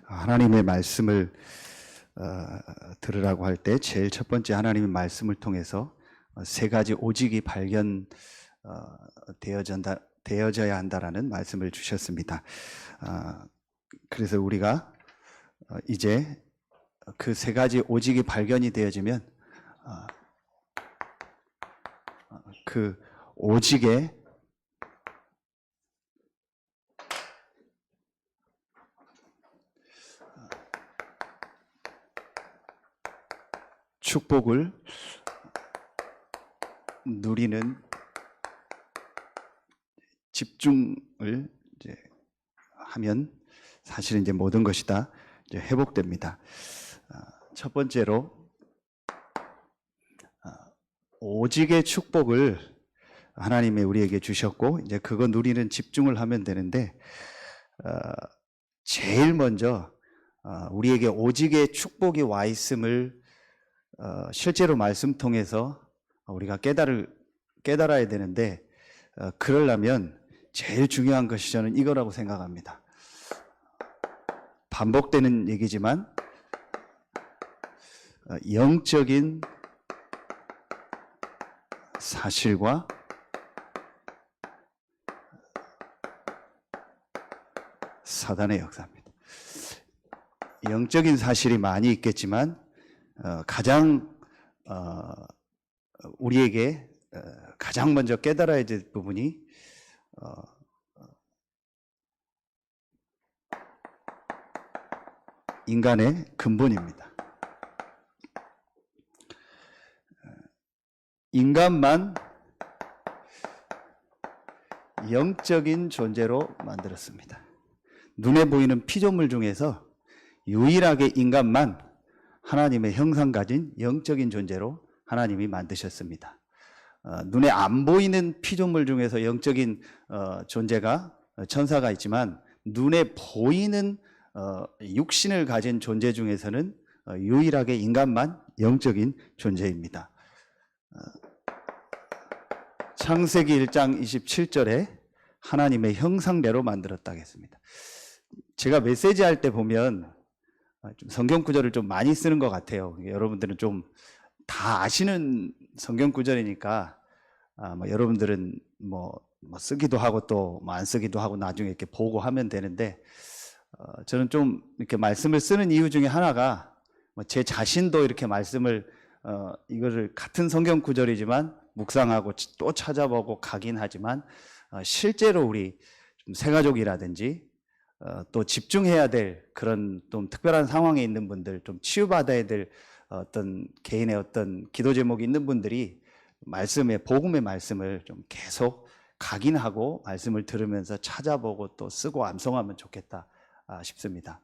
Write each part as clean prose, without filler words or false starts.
하나님의 말씀을 들으라고 할 때 제일 첫 번째 하나님의 말씀을 통해서 세 가지 오직이 되어져야 한다라는 말씀을 주셨습니다. 그래서 우리가 이제 그 세 가지 오직이 발견이 되어지면 그 오직의 축복을 누리는 집중을 이제 하면 사실은 이제 모든 것이 다 이제 회복됩니다. 첫 번째로 오직의 축복을 하나님이 우리에게 주셨고 이제 그거 누리는 집중을 하면 되는데 제일 먼저 우리에게 오직의 축복이 와 있음을 실제로 말씀 통해서 우리가 깨달아야 되는데 그러려면 제일 중요한 것이 저는 이거라고 생각합니다. 반복되는 얘기지만 영적인 사실과 사단의 역사입니다. 영적인 사실이 많이 있겠지만 가장 우리에게 가장 먼저 깨달아야 될 부분이 인간의 근본입니다. 인간만 영적인 존재로 만들었습니다. 눈에 보이는 피조물 중에서 유일하게 인간만 하나님의 형상 가진 영적인 존재로 하나님이 만드셨습니다. 눈에 안 보이는 피조물 중에서 영적인 존재가 천사가 있지만 눈에 보이는 육신을 가진 존재 중에서는 유일하게 인간만 영적인 존재입니다. 창세기 1장 27절에 하나님의 형상대로 만들었다고 했습니다. 제가 메시지 할 때 보면 좀 성경 구절을 좀 많이 쓰는 것 같아요. 여러분들은 좀 다 아시는 성경 구절이니까 여러분들은 쓰기도 하고 또 안 쓰기도 하고 나중에 이렇게 보고 하면 되는데 저는 좀 이렇게 말씀을 쓰는 이유 중에 하나가 제 자신도 이렇게 말씀을 이거를 같은 성경 구절이지만 묵상하고 또 찾아보고 가긴 하지만 실제로 우리 좀 새가족이라든지 또 집중해야 될 그런 좀 특별한 상황에 있는 분들, 좀 치유받아야 될 어떤 개인의 어떤 기도 제목이 있는 분들이 복음의 말씀을 좀 계속 각인하고 말씀을 들으면서 찾아보고 또 쓰고 암송하면 좋겠다 싶습니다.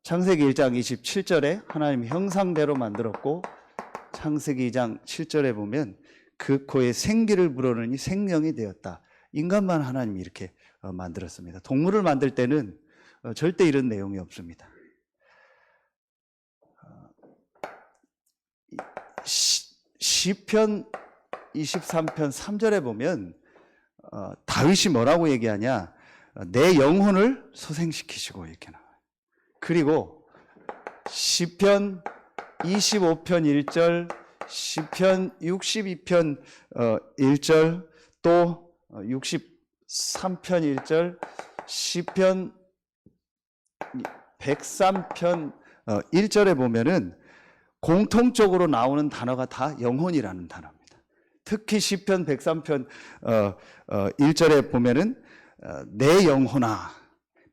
창세기 1장 27절에 하나님 형상대로 만들었고 창세기 2장 7절에 보면 그 코에 생기를 불어넣으니 생명이 되었다. 인간만 하나님이 이렇게 만들었습니다. 동물을 만들 때는 절대 이런 내용이 없습니다. 시편 23편 3절에 보면 다윗이 뭐라고 얘기하냐? 내 영혼을 소생시키시고 이렇게 나와요. 그리고 시편 25편 1절, 시편 62편 1절, 또 63편 1절, 시편 103편 1절에 보면은 공통적으로 나오는 단어가 다 영혼이라는 단어입니다. 특히 시편 103편 1절에 보면은 내 영혼아,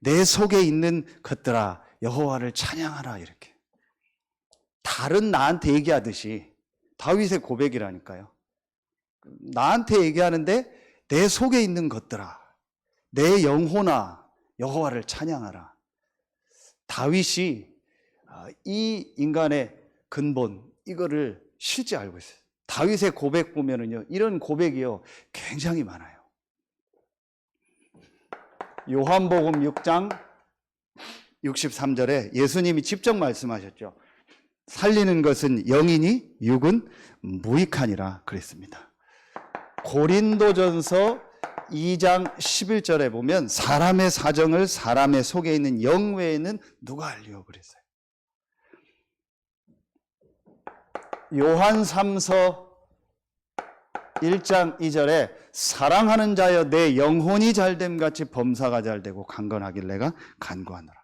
내 속에 있는 것들아 여호와를 찬양하라 이렇게. 다른 나한테 얘기하듯이 다윗의 고백이라니까요. 나한테 얘기하는데 내 속에 있는 것들아, 내 영혼아 여호와를 찬양하라. 다윗이 이 인간의 근본 이거를 실제 알고 있어요. 다윗의 고백 보면은요, 이런 고백이요 굉장히 많아요. 요한복음 6장 63절에 예수님이 직접 말씀하셨죠. 살리는 것은 영이니 육은 무익하니라 그랬습니다. 고린도전서 2장 11절에 보면 사람의 사정을 사람의 속에 있는 영 외에는 누가 알리오 그랬어요. 요한 3서 1장 2절에 사랑하는 자여 내 영혼이 잘됨 같이 범사가 잘되고 강건하길 내가 간구하노라.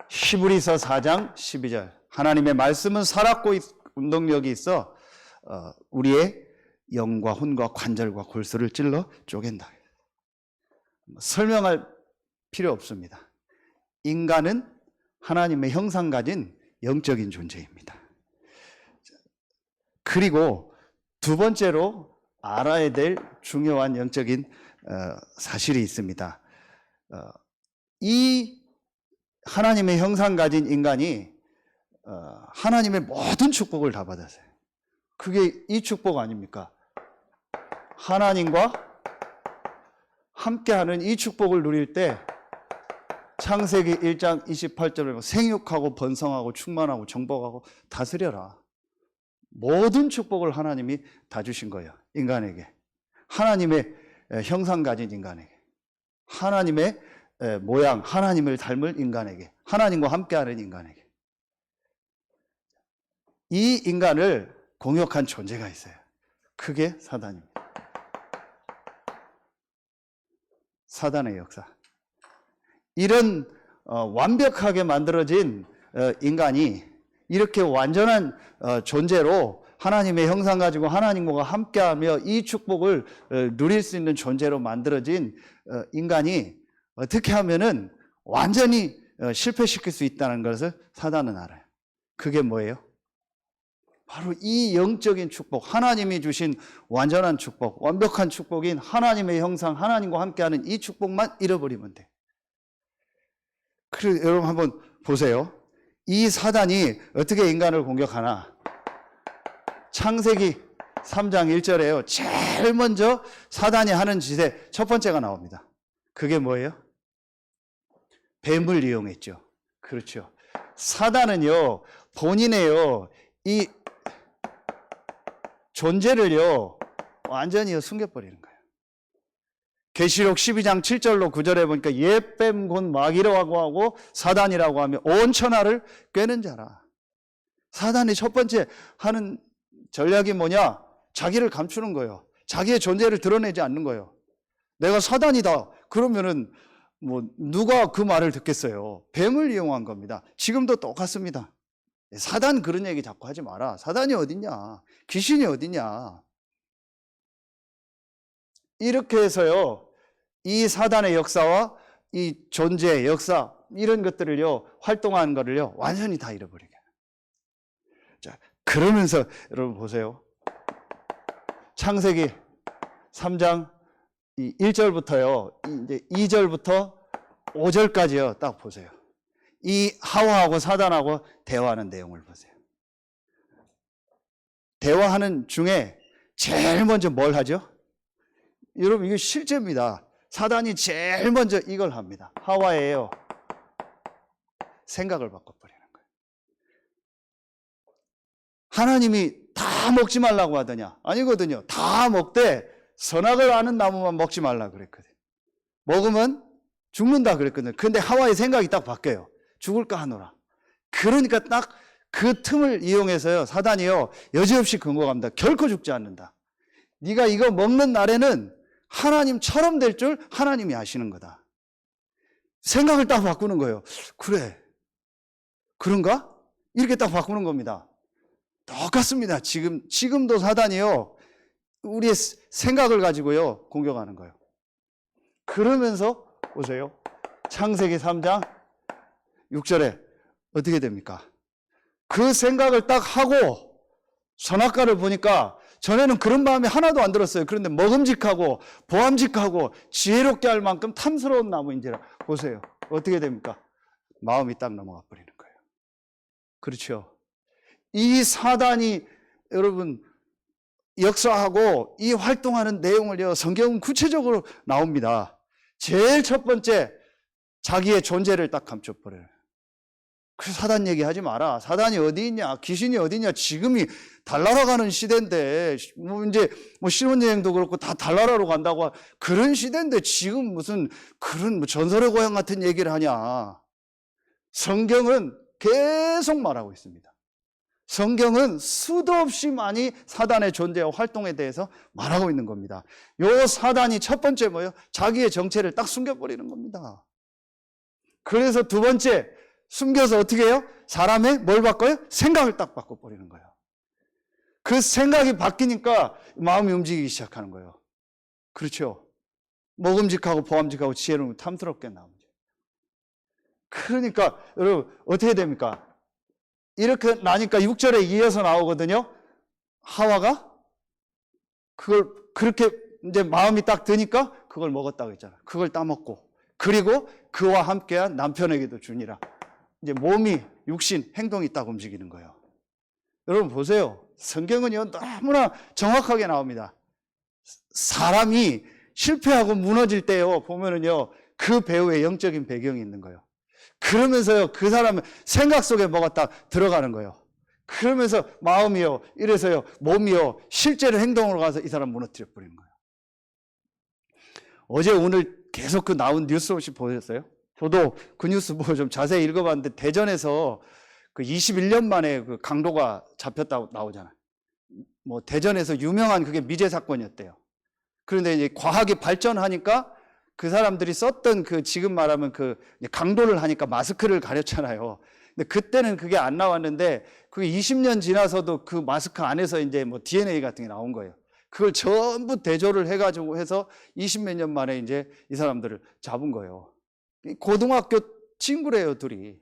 히브리서 4장 12절 하나님의 말씀은 살았고 운동력이 있어 우리의 영과 혼과 관절과 골수를 찔러 쪼갠다. 설명할 필요 없습니다. 인간은 하나님의 형상 가진 영적인 존재입니다. 그리고 두 번째로 알아야 될 중요한 영적인 사실이 있습니다. 이 하나님의 형상 가진 인간이 하나님의 모든 축복을 다 받았어요. 그게 이 축복 아닙니까? 하나님과 함께하는 이 축복을 누릴 때 창세기 1장 28절에 보면 생육하고 번성하고 충만하고 정복하고 다스려라. 모든 축복을 하나님이 다 주신 거예요. 인간에게. 하나님의 형상 가진 인간에게. 하나님의 모양, 하나님을 닮을 인간에게. 하나님과 함께하는 인간에게. 이 인간을 공역한 존재가 있어요. 그게 사단입니다. 사단의 역사. 이런 완벽하게 만들어진 인간이 이렇게 완전한 존재로 하나님의 형상 가지고 하나님과 함께하며 이 축복을 누릴 수 있는 존재로 만들어진 인간이 어떻게 하면은 완전히 실패시킬 수 있다는 것을 사단은 알아요. 그게 뭐예요? 바로 이 영적인 축복, 하나님이 주신 완전한 축복, 완벽한 축복인 하나님의 형상, 하나님과 함께하는 이 축복만 잃어버리면 돼. 그리고 여러분 한번 보세요. 이 사단이 어떻게 인간을 공격하나? 창세기 3장 1절에요. 제일 먼저 사단이 하는 짓의 첫 번째가 나옵니다. 그게 뭐예요? 뱀을 이용했죠. 그렇죠. 사단은요, 본인의요, 이 존재를요, 완전히 숨겨버리는 거예요. 계시록 12장 7절로 9절에 보니까 옛뱀 곧 마귀라고 하고 사단이라고 하며 온 천하를 꿰는 자라. 사단이 첫 번째 하는 전략이 뭐냐? 자기를 감추는 거예요. 자기의 존재를 드러내지 않는 거예요. 내가 사단이다. 그러면은 뭐 누가 그 말을 듣겠어요? 뱀을 이용한 겁니다. 지금도 똑같습니다. 사단 그런 얘기 자꾸 하지 마라. 사단이 어딨냐? 귀신이 어딨냐? 이렇게 해서요, 이 사단의 역사와 이 존재의 역사, 이런 것들을요, 활동하는 거를요, 완전히 다 잃어버리게. 자, 그러면서 여러분 보세요. 창세기 3장 1절부터요, 이제 2절부터 5절까지요, 딱 보세요. 이 하와하고 사단하고 대화하는 내용을 보세요. 대화하는 중에 제일 먼저 뭘 하죠? 여러분, 이게 실제입니다. 사단이 제일 먼저 이걸 합니다. 하와예요. 생각을 바꿔버리는 거예요. 하나님이 다 먹지 말라고 하더냐? 아니거든요. 다 먹되 선악을 아는 나무만 먹지 말라 그랬거든요. 먹으면 죽는다 그랬거든요. 근데 하와의 생각이 딱 바뀌어요. 죽을까 하노라. 그러니까 딱 그 틈을 이용해서요, 사단이요, 여지없이 근거합니다. 결코 죽지 않는다. 네가 이거 먹는 날에는 하나님처럼 될 줄 하나님이 아시는 거다. 생각을 딱 바꾸는 거예요. 그래, 그런가? 이렇게 딱 바꾸는 겁니다. 똑같습니다. 지금도 사단이요, 우리의 생각을 가지고요, 공격하는 거예요. 그러면서 보세요. 창세기 3장 6절에 어떻게 됩니까? 그 생각을 딱 하고 선악과를 보니까 전에는 그런 마음이 하나도 안 들었어요. 그런데 먹음직하고 보암직하고 지혜롭게 할 만큼 탐스러운 나무인지라. 보세요. 어떻게 됩니까? 마음이 딱 넘어가 버리는 거예요. 그렇죠. 이 사단이 여러분 역사하고 이 활동하는 내용을요, 성경은 구체적으로 나옵니다. 제일 첫 번째, 자기의 존재를 딱 감춰버려요. 그 사단 얘기하지 마라. 사단이 어디 있냐? 귀신이 어디 있냐? 지금이 달나라 가는 시대인데, 이제 신혼여행도 그렇고 다 달나라로 간다고 그런 시대인데 지금 무슨 그런 전설의 고향 같은 얘기를 하냐? 성경은 계속 말하고 있습니다. 성경은 수도 없이 많이 사단의 존재와 활동에 대해서 말하고 있는 겁니다. 요 사단이 첫 번째 뭐예요? 자기의 정체를 딱 숨겨버리는 겁니다. 그래서 두 번째, 숨겨서 어떻게 해요? 사람의 뭘 바꿔요? 생각을 딱 바꿔버리는 거예요. 그 생각이 바뀌니까 마음이 움직이기 시작하는 거예요. 그렇죠? 먹음직하고 보암직하고 지혜로운 탐스럽게 나오죠. 그러니까 여러분 어떻게 됩니까? 이렇게 나니까 6절에 이어서 나오거든요. 하와가 그걸 그렇게 이제 마음이 딱 드니까 그걸 먹었다고 했잖아요. 그걸 따먹고 그리고 그와 함께한 남편에게도 주니라. 이제 몸이 육신 행동이 딱 움직이는 거예요. 여러분 보세요. 성경은요 너무나 정확하게 나옵니다. 사람이 실패하고 무너질 때요 보면은요 그 배우의 영적인 배경이 있는 거예요. 그러면서요 그 사람의 생각 속에 뭐가 딱 들어가는 거예요. 그러면서 마음이요 이래서요 몸이요 실제로 행동으로 가서 이 사람 무너뜨려 버리는 거예요. 어제 오늘 계속 그 나온 뉴스 혹시 보셨어요? 저도 그 뉴스 보고 좀 자세히 읽어봤는데 대전에서 그 21년 만에 그 강도가 잡혔다고 나오잖아요. 뭐 대전에서 유명한 그게 미제 사건이었대요. 그런데 이제 과학이 발전하니까 그 사람들이 썼던 그 지금 말하면 그 강도를 하니까 마스크를 가렸잖아요. 근데 그때는 그게 안 나왔는데 그게 20년 지나서도 그 마스크 안에서 이제 뭐 DNA 같은 게 나온 거예요. 그걸 전부 대조를 해가지고 해서 20몇 년 만에 이제 이 사람들을 잡은 거예요. 고등학교 친구래요, 둘이.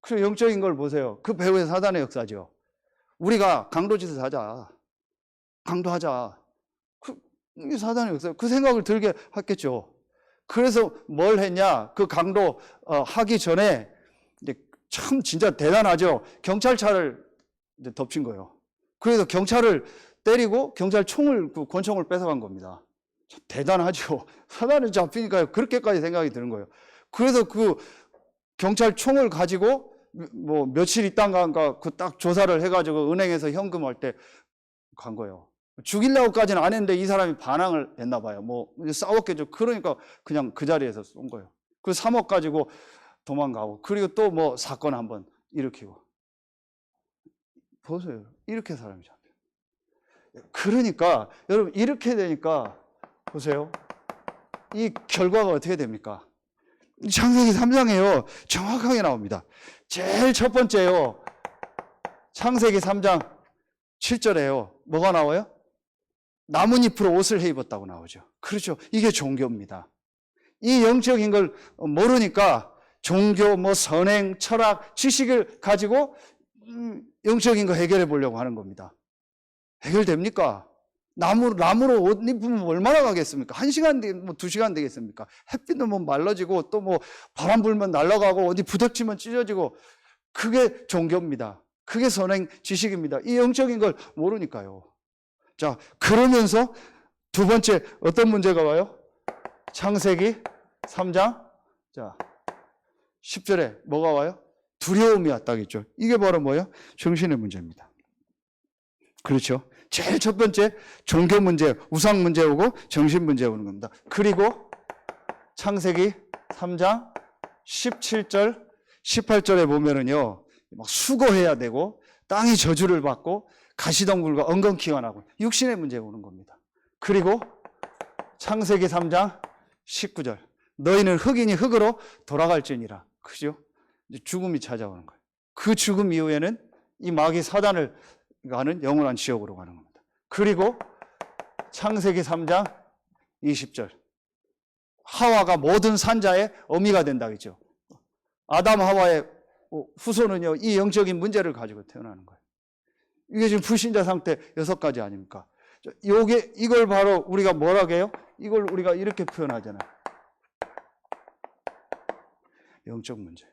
그래서 영적인 걸 보세요. 그 배우의 사단의 역사죠. 우리가 강도짓을 하자. 강도하자. 이 사단의 역사. 그 생각을 들게 했겠죠. 그래서 뭘 했냐? 그 강도 하기 전에 이제 참 진짜 대단하죠. 경찰차를 이제 덮친 거예요. 그래서 경찰을 때리고 경찰 총을 그 권총을 뺏어간 겁니다. 대단하죠. 사단이 잡히니까 그렇게까지 생각이 드는 거예요. 그래서 그 경찰 총을 가지고 뭐 며칠 있다가 그 딱 조사를 해가지고 은행에서 현금할 때 간 거예요. 죽이려고까지는 안 했는데 이 사람이 반항을 했나 봐요. 뭐 싸웠겠죠. 그러니까 그냥 그 자리에서 쏜 거예요. 그 3억 가지고 도망가고 그리고 또 뭐 사건 한번 일으키고 보세요. 이렇게 사람이 잡혀요. 그러니까 여러분 이렇게 되니까 보세요. 이 결과가 어떻게 됩니까? 창세기 3장에요. 정확하게 나옵니다. 제일 첫 번째요. 창세기 3장 7절에요. 뭐가 나와요? 나뭇잎으로 옷을 해 입었다고 나오죠. 그렇죠. 이게 종교입니다. 이 영적인 걸 모르니까 종교, 뭐 선행, 철학, 지식을 가지고 영적인 거 해결해 보려고 하는 겁니다. 해결됩니까? 나무로 옷 입으면 얼마나 가겠습니까? 1시간, 뭐 2시간 되겠습니까? 햇빛은 뭐 말라지고 또 뭐 바람 불면 날아가고 어디 부닥치면 찢어지고 그게 종교입니다. 그게 선행 지식입니다. 이 영적인 걸 모르니까요. 자, 그러면서 두 번째 어떤 문제가 와요? 창세기 3장 자 10절에 뭐가 와요? 두려움이 왔다겠죠. 이게 바로 뭐예요? 정신의 문제입니다. 그렇죠. 제일 첫 번째 종교 문제, 우상 문제 오고 정신 문제 오는 겁니다. 그리고 창세기 3장 17절, 18절에 보면은요, 막 수고해야 되고 땅이 저주를 받고 가시덩굴과 엉겅퀴가 나고 육신의 문제 오는 겁니다. 그리고 창세기 3장 19절, 너희는 흙이니 흙으로 돌아갈지니라. 그죠? 죽음이 찾아오는 거예요. 그 죽음 이후에는 이 마귀 사단을 가는 영원한 지옥으로 가는 겁니다. 그리고 창세기 3장 20절, 하와가 모든 산자의 어미가 된다 했죠. 아담 하와의 후손은요, 이 영적인 문제를 가지고 태어나는 거예요. 이게 지금 불신자 상태 6가지 아닙니까? 이걸 바로 우리가 뭐라고 해요? 이걸 우리가 이렇게 표현하잖아요. 영적 문제.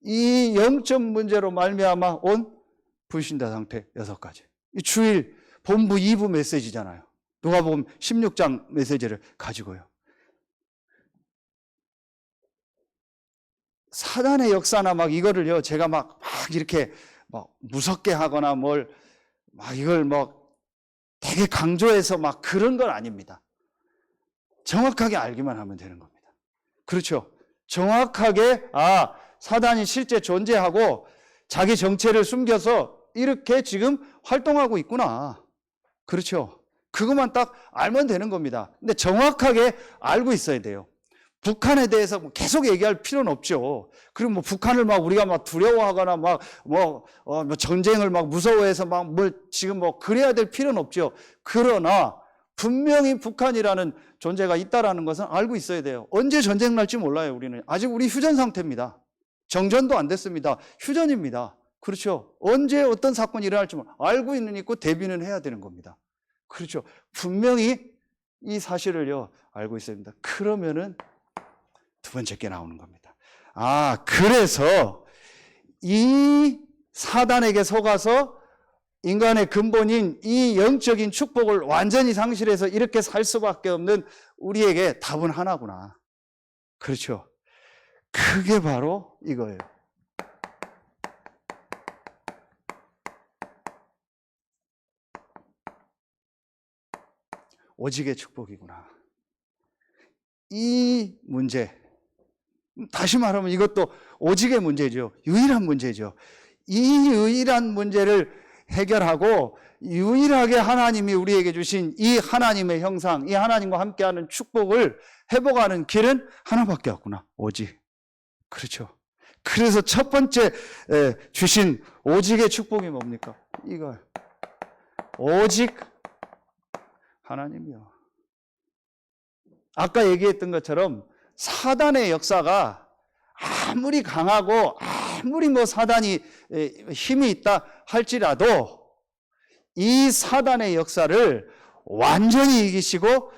이 영적 문제로 말미암아 온 불신자 상태 6가지. 이 주일 본부 2부 메시지잖아요. 누가복음 16장 메시지를 가지고요. 사단의 역사나 막 이거를요, 제가 막 이렇게 막 무섭게 하거나 뭘 막 이걸 뭐 되게 강조해서 막 그런 건 아닙니다. 정확하게 알기만 하면 되는 겁니다. 그렇죠. 정확하게, 사단이 실제 존재하고 자기 정체를 숨겨서 이렇게 지금 활동하고 있구나. 그렇죠. 그것만 딱 알면 되는 겁니다. 근데 정확하게 알고 있어야 돼요. 북한에 대해서 계속 얘기할 필요는 없죠. 그리고 뭐 북한을 막 우리가 막 두려워하거나 뭐 전쟁을 막 무서워해서 막 뭘 지금 뭐 그래야 될 필요는 없죠. 그러나 분명히 북한이라는 존재가 있다라는 것은 알고 있어야 돼요. 언제 전쟁 날지 몰라요, 우리는. 아직 우리 휴전 상태입니다. 정전도 안 됐습니다. 휴전입니다. 그렇죠. 언제 어떤 사건이 일어날지 알고 있는 있고 대비는 해야 되는 겁니다. 그렇죠. 분명히 이 사실을요, 알고 있어야 됩니다. 그러면은 두 번째 게 나오는 겁니다. 그래서 이 사단에게 속아서 인간의 근본인 이 영적인 축복을 완전히 상실해서 이렇게 살 수밖에 없는 우리에게 답은 하나구나. 그렇죠. 그게 바로 이거예요. 오직의 축복이구나. 이 문제, 다시 말하면 이것도 오직의 문제죠. 유일한 문제죠. 이 유일한 문제를 해결하고 유일하게 하나님이 우리에게 주신 이 하나님의 형상, 이 하나님과 함께하는 축복을 회복하는 길은 하나밖에 없구나. 오직. 그렇죠. 그래서 첫 번째 주신 오직의 축복이 뭡니까? 이거. 오직 하나님이요. 아까 얘기했던 것처럼 사단의 역사가 아무리 강하고 아무리 뭐 사단이 힘이 있다 할지라도 이 사단의 역사를 완전히 이기시고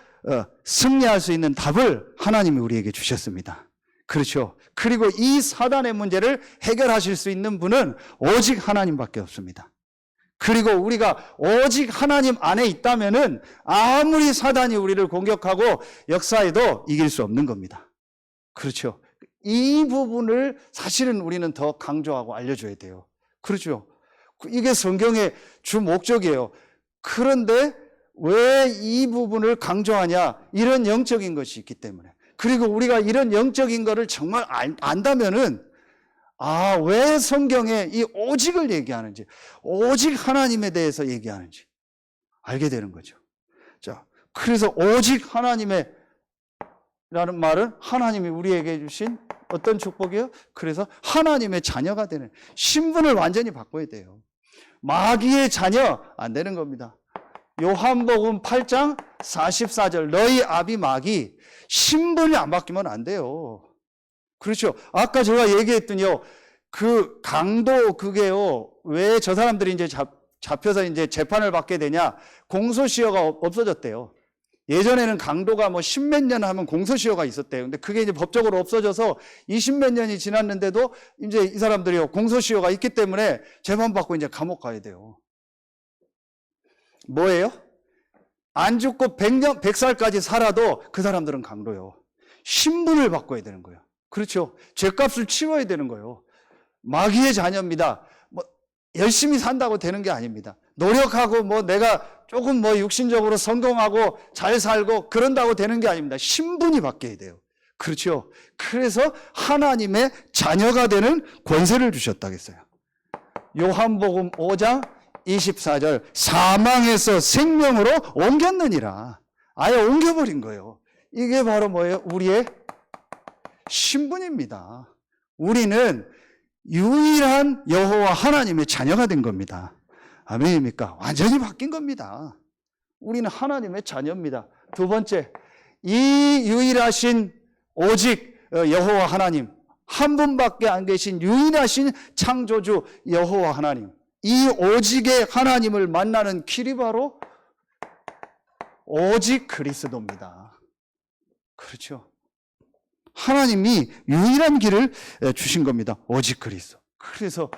승리할 수 있는 답을 하나님이 우리에게 주셨습니다. 그렇죠. 그리고 이 사단의 문제를 해결하실 수 있는 분은 오직 하나님밖에 없습니다. 그리고 우리가 오직 하나님 안에 있다면은 아무리 사단이 우리를 공격하고 역사해도 이길 수 없는 겁니다. 그렇죠. 이 부분을 사실은 우리는 더 강조하고 알려줘야 돼요. 그렇죠. 이게 성경의 주 목적이에요. 그런데 왜 이 부분을 강조하냐? 이런 영적인 것이 있기 때문에. 그리고 우리가 이런 영적인 거를 정말 안다면은 왜 성경에 이 오직을 얘기하는지, 오직 하나님에 대해서 얘기하는지 알게 되는 거죠. 자, 그래서 오직 하나님의 라는 말은 하나님이 우리에게 주신 어떤 축복이에요? 그래서 하나님의 자녀가 되는 신분을 완전히 바꿔야 돼요. 마귀의 자녀 안 되는 겁니다. 요한복음 8장 44절 너희 아비 마귀 신분이 안 바뀌면 안 돼요. 그렇죠. 아까 제가 얘기했더니요. 그 강도 그게요. 왜 저 사람들이 이제 잡혀서 이제 재판을 받게 되냐? 공소시효가 없어졌대요. 예전에는 강도가 뭐 십몇 년 하면 공소시효가 있었대요. 근데 그게 이제 법적으로 없어져서 20몇 년이 지났는데도 이제 이 사람들이요. 공소시효가 있기 때문에 재판받고 이제 감옥 가야 돼요. 뭐예요? 안 죽고 100년, 100살까지 살아도 그 사람들은 강도요. 신분을 바꿔야 되는 거예요. 그렇죠. 죄값을 치러야 되는 거예요. 마귀의 자녀입니다. 뭐 열심히 산다고 되는 게 아닙니다. 노력하고 뭐 내가 조금 뭐 육신적으로 성공하고 잘 살고 그런다고 되는 게 아닙니다. 신분이 바뀌어야 돼요. 그렇죠. 그래서 하나님의 자녀가 되는 권세를 주셨다겠어요. 요한복음 5장 24절 사망에서 생명으로 옮겼느니라. 아예 옮겨버린 거예요. 이게 바로 뭐예요? 우리의 신분입니다. 우리는 유일한 여호와 하나님의 자녀가 된 겁니다. 아멘입니까? 완전히 바뀐 겁니다. 우리는 하나님의 자녀입니다. 두 번째, 이 유일하신 오직 여호와 하나님, 한 분밖에 안 계신 유일하신 창조주 여호와 하나님, 이 오직의 하나님을 만나는 길이 바로 오직 그리스도입니다. 그렇죠. 하나님이 유일한 길을 주신 겁니다. 오직 그리스도. 그래서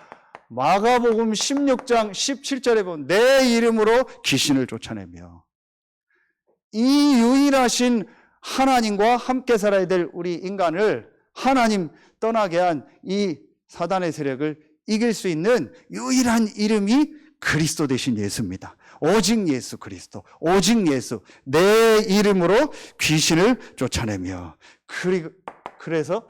마가복음 16장 17절에 보면 내 이름으로 귀신을 쫓아내며 이 유일하신 하나님과 함께 살아야 될 우리 인간을 하나님 떠나게 한 이 사단의 세력을 이길 수 있는 유일한 이름이 그리스도 되신 예수입니다. 오직 예수 그리스도, 오직 예수, 내 이름으로 귀신을 쫓아내며. 그래서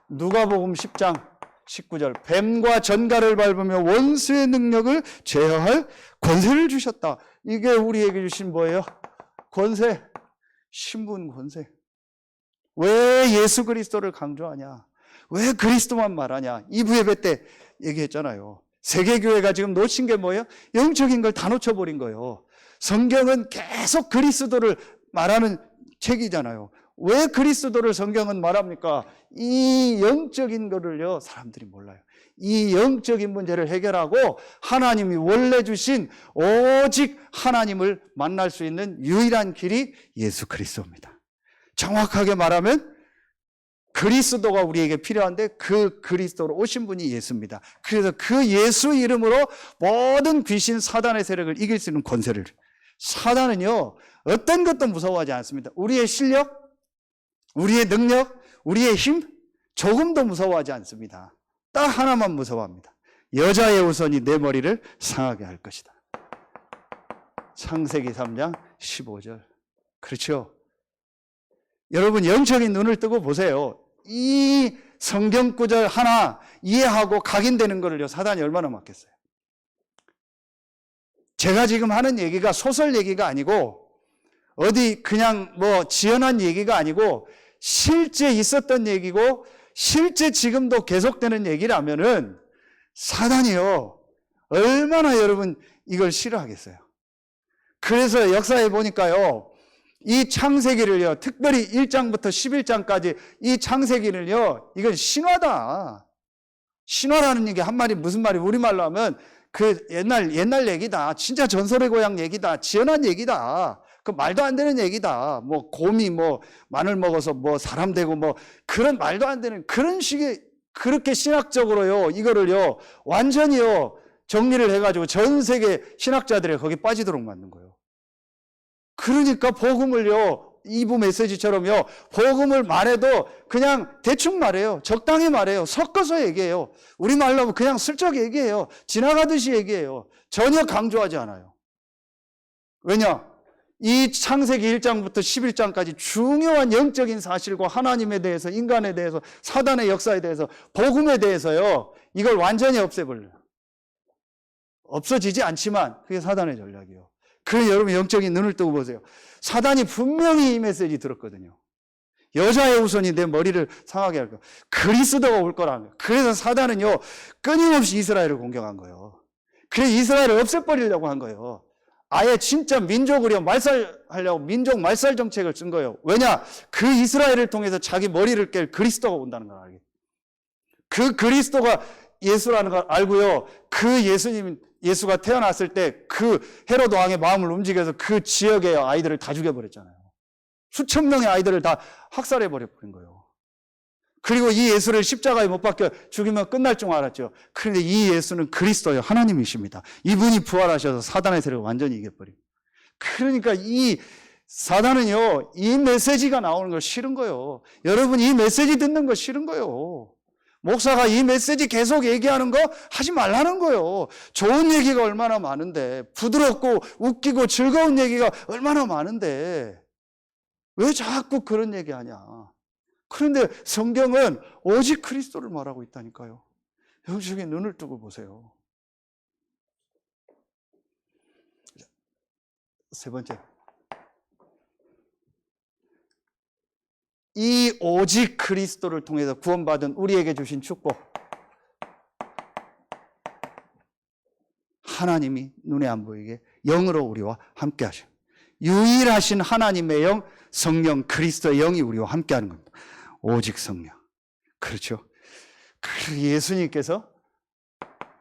누가복음 10장 19절, 뱀과 전갈을 밟으며 원수의 능력을 제어할 권세를 주셨다. 이게 우리에게 주신 뭐예요? 권세, 신분 권세. 왜 예수 그리스도를 강조하냐? 왜 그리스도만 말하냐? 2부 예배 때 얘기했잖아요. 세계교회가 지금 놓친 게 뭐예요? 영적인 걸 다 놓쳐버린 거예요. 성경은 계속 그리스도를 말하는 책이잖아요. 왜 그리스도를 성경은 말합니까? 이 영적인 거를요, 사람들이 몰라요. 이 영적인 문제를 해결하고 하나님이 원래 주신 오직 하나님을 만날 수 있는 유일한 길이 예수 그리스도입니다. 정확하게 말하면 그리스도가 우리에게 필요한데 그 그리스도로 오신 분이 예수입니다. 그래서 그 예수 이름으로 모든 귀신 사단의 세력을 이길 수 있는 권세를. 사단은요, 어떤 것도 무서워하지 않습니다. 우리의 실력, 우리의 능력, 우리의 힘 조금도 무서워하지 않습니다. 딱 하나만 무서워합니다. 여자의 우선이 내 머리를 상하게 할 것이다. 창세기 3장 15절. 그렇죠? 여러분 영적인 눈을 뜨고 보세요. 이 성경 구절 하나 이해하고 각인되는 거를요, 사단이 얼마나 막겠어요. 제가 지금 하는 얘기가 소설 얘기가 아니고 어디 그냥 뭐 지어낸 얘기가 아니고 실제 있었던 얘기고 실제 지금도 계속되는 얘기라면은 사단이요, 얼마나 여러분 이걸 싫어하겠어요. 그래서 역사에 보니까요, 이 창세기를요, 특별히 1장부터 11장까지 이 창세기를요, 이건 신화다. 신화라는 얘기 한마디 무슨 말이 우리말로 하면 그 옛날 얘기다. 진짜 전설의 고향 얘기다. 지어난 얘기다. 그 말도 안 되는 얘기다. 뭐 곰이 뭐 마늘 먹어서 뭐 사람 되고 뭐 그런 말도 안 되는 그런 식의, 그렇게 신학적으로요, 이거를요, 완전히요, 정리를 해가지고 전 세계 신학자들이 거기 빠지도록 만든 거예요. 그러니까 복음을요, 2부 메시지처럼요, 복음을 말해도 그냥 대충 말해요. 적당히 말해요. 섞어서 얘기해요. 우리말로 하면 그냥 슬쩍 얘기해요. 지나가듯이 얘기해요. 전혀 강조하지 않아요. 왜냐? 이 창세기 1장부터 11장까지 중요한 영적인 사실과 하나님에 대해서, 인간에 대해서, 사단의 역사에 대해서, 복음에 대해서요, 이걸 완전히 없애버려요. 없어지지 않지만 그게 사단의 전략이에요. 그래서 여러분 영적인 눈을 뜨고 보세요. 사단이 분명히 이 메시지 들었거든요. 여자의 우선이 내 머리를 상하게 할 거야. 그리스도가 올 거라는 거예요. 그래서 사단은요, 끊임없이 이스라엘을 공격한 거예요. 그래서 이스라엘을 없애버리려고 한 거예요. 아예 진짜 민족으로 말살하려고 민족 말살 정책을 쓴 거예요. 왜냐? 그 이스라엘을 통해서 자기 머리를 깰 그리스도가 온다는 걸 알겠죠. 그 그리스도가 예수라는 걸 알고요, 그 예수가 태어났을 때 그 헤로드 왕의 마음을 움직여서 그 지역의 아이들을 다 죽여버렸잖아요. 수천 명의 아이들을 다 학살해버린 거예요. 그리고 이 예수를 십자가에 못 박혀 죽이면 끝날 줄 알았죠. 그런데 이 예수는 그리스도요, 하나님이십니다. 이분이 부활하셔서 사단의 세력을 완전히 이겨버리고. 그러니까 이 사단은요, 이 메시지가 나오는 걸 싫은 거예요. 여러분 이 메시지 듣는 거 싫은 거예요. 목사가 이 메시지 계속 얘기하는 거 하지 말라는 거예요. 좋은 얘기가 얼마나 많은데, 부드럽고 웃기고 즐거운 얘기가 얼마나 많은데 왜 자꾸 그런 얘기하냐. 그런데 성경은 오직 그리스도를 말하고 있다니까요. 영적인 눈을 뜨고 보세요. 세 번째, 이 오직 그리스도를 통해서 구원받은 우리에게 주신 축복, 하나님이 눈에 안 보이게 영으로 우리와 함께 하셔. 유일하신 하나님의 영, 성령 그리스도의 영이 우리와 함께 하는 겁니다. 오직 성령. 그렇죠. 그 예수님께서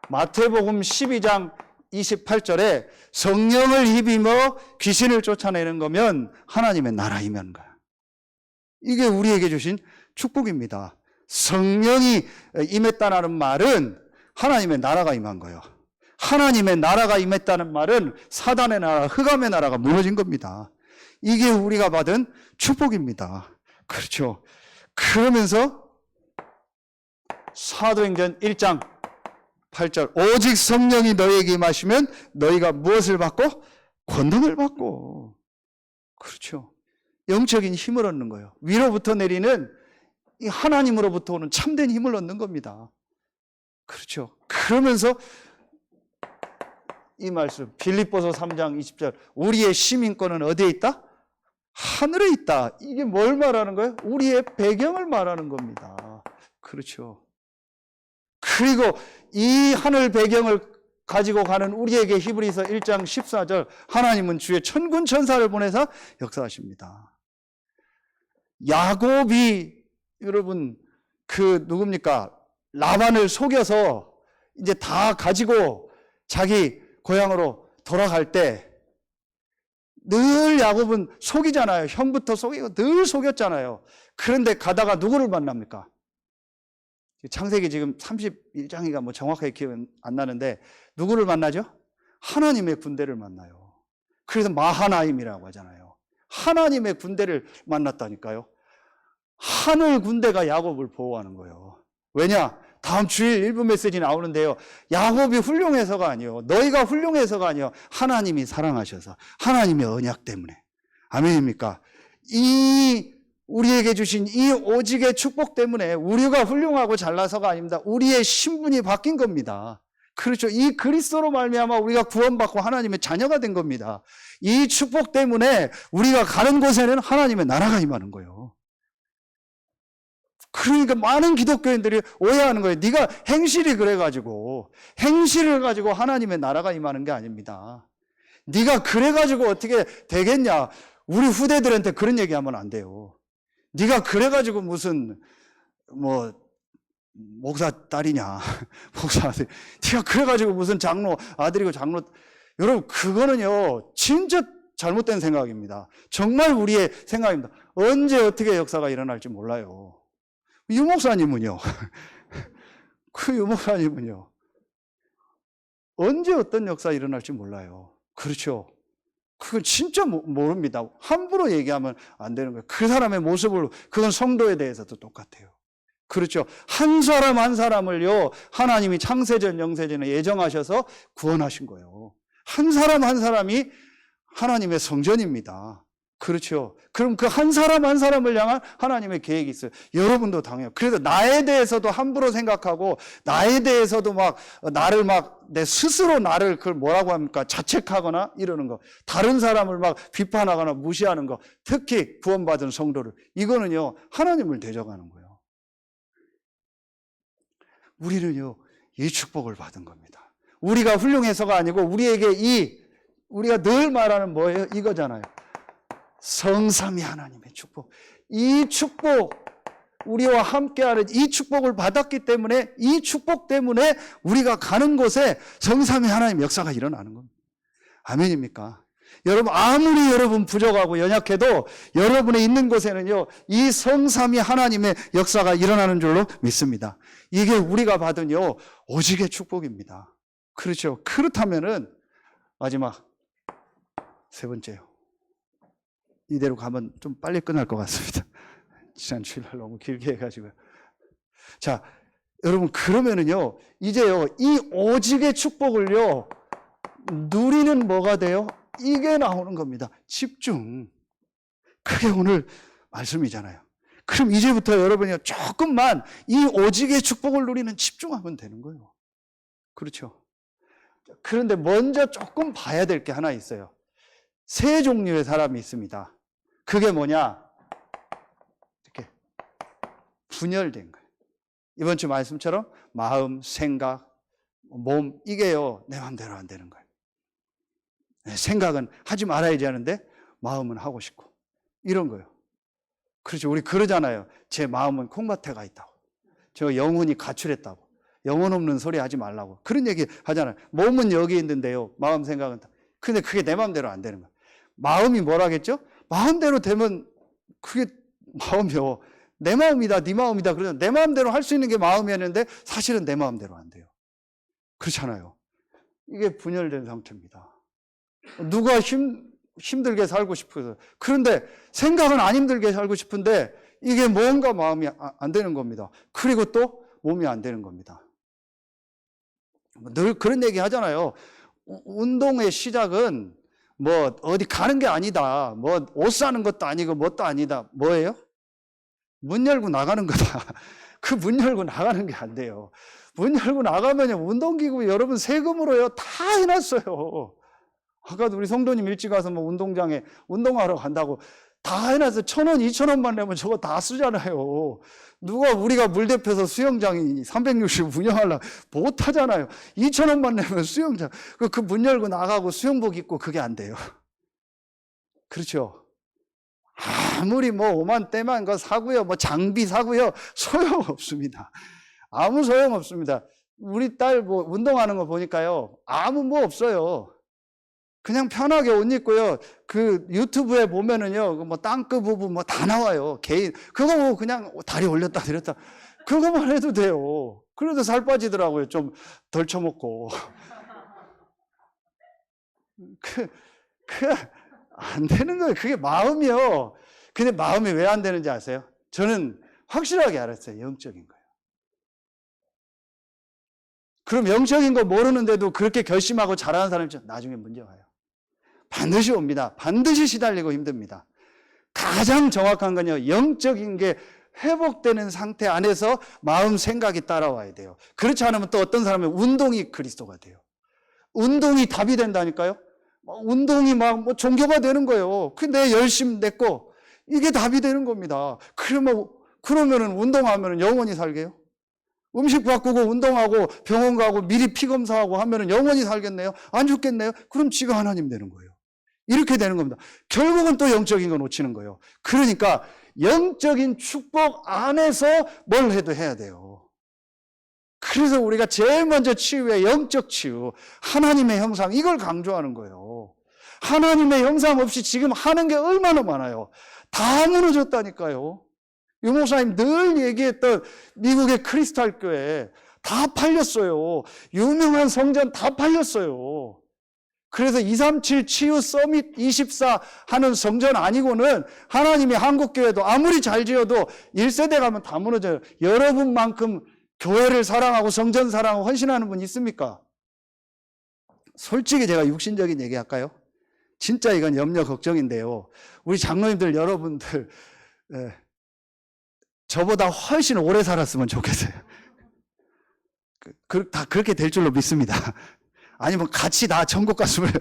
마태복음 12장 28절에 성령을 입이며 귀신을 쫓아내는 거면 하나님의 나라 임하는 거야. 이게 우리에게 주신 축복입니다. 성령이 임했다는 말은 하나님의 나라가 임한 거예요. 하나님의 나라가 임했다는 말은 사단의 나라, 흑암의 나라가 무너진 겁니다. 이게 우리가 받은 축복입니다. 그렇죠. 그러면서 사도행전 1장 8절 오직 성령이 너희에게 임하시면 너희가 무엇을 받고? 권능을 받고. 그렇죠. 영적인 힘을 얻는 거예요. 위로부터 내리는 이 하나님으로부터 오는 참된 힘을 얻는 겁니다. 그렇죠. 그러면서 이 말씀 빌립보서 3장 20절 우리의 시민권은 어디에 있다? 하늘에 있다. 이게 뭘 말하는 거예요? 우리의 배경을 말하는 겁니다. 그렇죠. 그리고 이 하늘 배경을 가지고 가는 우리에게 히브리서 1장 14절 하나님은 주의 천군 천사를 보내사 역사하십니다. 야곱이 여러분 그 누굽니까? 라반을 속여서 이제 다 가지고 자기 고향으로 돌아갈 때 늘 야곱은 속이잖아요. 형부터 속이고 늘 속였잖아요. 그런데 가다가 누구를 만납니까? 창세기 지금 31장이가 뭐 정확하게 기억은 안 나는데 누구를 만나죠? 하나님의 군대를 만나요. 그래서 마하나임이라고 하잖아요. 하나님의 군대를 만났다니까요. 하늘 군대가 야곱을 보호하는 거예요. 왜냐? 다음 주일 일부 메시지 나오는데요. 야곱이 훌륭해서가 아니에요. 너희가 훌륭해서가 아니에요. 하나님이 사랑하셔서 하나님의 언약 때문에. 아멘입니까? 이 우리에게 주신 이 오직의 축복 때문에 우리가 훌륭하고 잘나서가 아닙니다. 우리의 신분이 바뀐 겁니다. 그렇죠. 이 그리스도로 말미암아 우리가 구원받고 하나님의 자녀가 된 겁니다. 이 축복 때문에 우리가 가는 곳에는 하나님의 나라가 임하는 거예요. 그러니까 많은 기독교인들이 오해하는 거예요. 네가 행실이 그래가지고 행실을 가지고 하나님의 나라가 임하는 게 아닙니다. 네가 그래가지고 어떻게 되겠냐. 우리 후대들한테 그런 얘기하면 안 돼요. 네가 그래가지고 무슨 뭐 목사 딸이냐 목사 아들 네가 그래가지고 무슨 장로 아들이고 장로 여러분 그거는요 진짜 잘못된 생각입니다. 정말 우리의 생각입니다. 언제 어떻게 역사가 일어날지 몰라요. 유 목사님은요 그 유 목사님은요 언제 어떤 역사 일어날지 몰라요. 그렇죠. 그건 진짜 모릅니다. 함부로 얘기하면 안 되는 거예요. 그 사람의 모습을, 그건 성도에 대해서도 똑같아요. 그렇죠. 한 사람 한 사람을요, 하나님이 창세전, 영세전에 예정하셔서 구원하신 거예요. 한 사람 한 사람이 하나님의 성전입니다. 그렇죠. 그럼 그 한 사람 한 사람을 향한 하나님의 계획이 있어요. 여러분도 당해요. 그래서 나에 대해서도 함부로 생각하고, 나에 대해서도 나를 내 스스로 나를 그걸 뭐라고 합니까? 자책하거나 이러는 거. 다른 사람을 비판하거나 무시하는 거. 특히 구원받은 성도를. 이거는요, 하나님을 대적하는 거예요. 우리는요, 이 축복을 받은 겁니다. 우리가 훌륭해서가 아니고, 우리가 늘 말하는 뭐예요? 이거잖아요. 성삼위 하나님의 축복. 이 축복, 우리와 함께하는 이 축복을 받았기 때문에 이 축복 때문에 우리가 가는 곳에 성삼위 하나님의 역사가 일어나는 겁니다. 아멘입니까? 여러분 아무리 여러분 부족하고 연약해도 여러분의 있는 곳에는요 이 성삼위 하나님의 역사가 일어나는 줄로 믿습니다. 이게 우리가 받은요 오직의 축복입니다. 그렇죠. 그렇다면은 마지막 세 번째요. 이대로 가면 좀 빨리 끝날 것 같습니다. 지난 주일날 너무 길게 해가지고요. 자, 여러분, 그러면은요, 이제요, 이 오직의 축복을요, 누리는 뭐가 돼요? 이게 나오는 겁니다. 집중. 그게 오늘 말씀이잖아요. 그럼 이제부터 여러분이 조금만 이 오직의 축복을 누리는 집중하면 되는 거예요. 그렇죠. 그런데 먼저 조금 봐야 될 게 하나 있어요. 세 종류의 사람이 있습니다. 그게 뭐냐? 이렇게 분열된 거예요. 이번 주 말씀처럼 마음, 생각, 몸 이게요 내 마음대로 안 되는 거예요. 생각은 하지 말아야지 하는데 마음은 하고 싶고 이런 거예요. 그렇죠. 우리 그러잖아요. 제 마음은 콩밭에 가 있다고. 저 영혼이 가출했다고. 영혼 없는 소리 하지 말라고. 그런 얘기 하잖아요. 몸은 여기 있는데요. 마음, 생각은. 근데 그게 내 마음대로 안 되는 거예요. 마음이 뭐라겠죠? 마음대로 되면 그게 마음이요. 내 마음이다, 네 마음이다. 그러면 내 마음대로 할 수 있는 게 마음이었는데 사실은 내 마음대로 안 돼요. 그렇잖아요. 이게 분열된 상태입니다. 누가 힘들게 살고 싶어서. 그런데 생각은 안 힘들게 살고 싶은데 이게 뭔가 마음이 안 되는 겁니다. 그리고 또 몸이 안 되는 겁니다. 늘 그런 얘기 하잖아요. 운동의 시작은 뭐 어디 가는 게 아니다. 뭐 옷 사는 것도 아니고 뭣도 아니다. 뭐예요? 문 열고 나가는 거다. 그 문 열고 나가는 게 안 돼요. 문 열고 나가면요, 운동기구 여러분 세금으로요, 다 해놨어요. 아까도 우리 성도님 일찍 와서 뭐 운동장에 운동하러 간다고 다 해놔서 1,000원, 2,000원만 내면 저거 다 쓰잖아요. 누가 우리가 물대표서 수영장이 360 운영하려고 못 하잖아요. 2,000원만 내면 수영장. 그 문 열고 나가고 수영복 입고 그게 안 돼요. 그렇죠? 아무리 뭐 오만 때만 거 사고요, 뭐 장비 사고요, 소용없습니다. 아무 소용없습니다. 우리 딸 뭐 운동하는 거 보니까요, 아무 뭐 없어요. 그냥 편하게 옷 입고요. 그 유튜브에 보면은요, 뭐 땅끝 부분 뭐 다 나와요. 개인 그거 뭐 그냥 다리 올렸다 내렸다 그거만 해도 돼요. 그래도 살 빠지더라고요. 좀 덜 처먹고. 안 되는 거예요. 그게 마음이요. 근데 마음이 왜 안 되는지 아세요? 저는 확실하게 알았어요. 영적인 거예요. 그럼 영적인 거 모르는데도 그렇게 결심하고 잘하는 사람이 나중에 문제 와요. 반드시 옵니다. 반드시 시달리고 힘듭니다. 가장 정확한 건요, 영적인 게 회복되는 상태 안에서 마음 생각이 따라와야 돼요. 그렇지 않으면 또 어떤 사람은 운동이 그리스도가 돼요. 운동이 답이 된다니까요. 운동이 막 뭐 종교가 되는 거예요. 내 열심 냈고 이게 답이 되는 겁니다. 그러면은 운동하면은 영원히 살게요? 음식 바꾸고 운동하고 병원 가고 미리 피 검사하고 하면은 영원히 살겠네요? 안 죽겠네요? 그럼 지가 하나님 되는 거예요. 이렇게 되는 겁니다. 결국은 또 영적인 거 놓치는 거예요. 그러니까 영적인 축복 안에서 뭘 해도 해야 돼요. 그래서 우리가 제일 먼저 치유의 영적 치유, 하나님의 형상, 이걸 강조하는 거예요. 하나님의 형상 없이 지금 하는 게 얼마나 많아요. 다 무너졌다니까요. 유 목사님 늘 얘기했던 미국의 크리스탈 교회 다 팔렸어요. 유명한 성전 다 팔렸어요. 그래서 237 치유 서밋 24 하는 성전 아니고는 하나님의 한국교회도 아무리 잘 지어도 1세대 가면 다 무너져요. 여러분만큼 교회를 사랑하고 성전 사랑하고 헌신하는 분 있습니까? 솔직히 제가 육신적인 얘기 할까요? 진짜 이건 염려 걱정인데요. 우리 장로님들 여러분들 저보다 훨씬 오래 살았으면 좋겠어요. 다 그렇게 될 줄로 믿습니다. 아니면 같이 다 천국 갔으면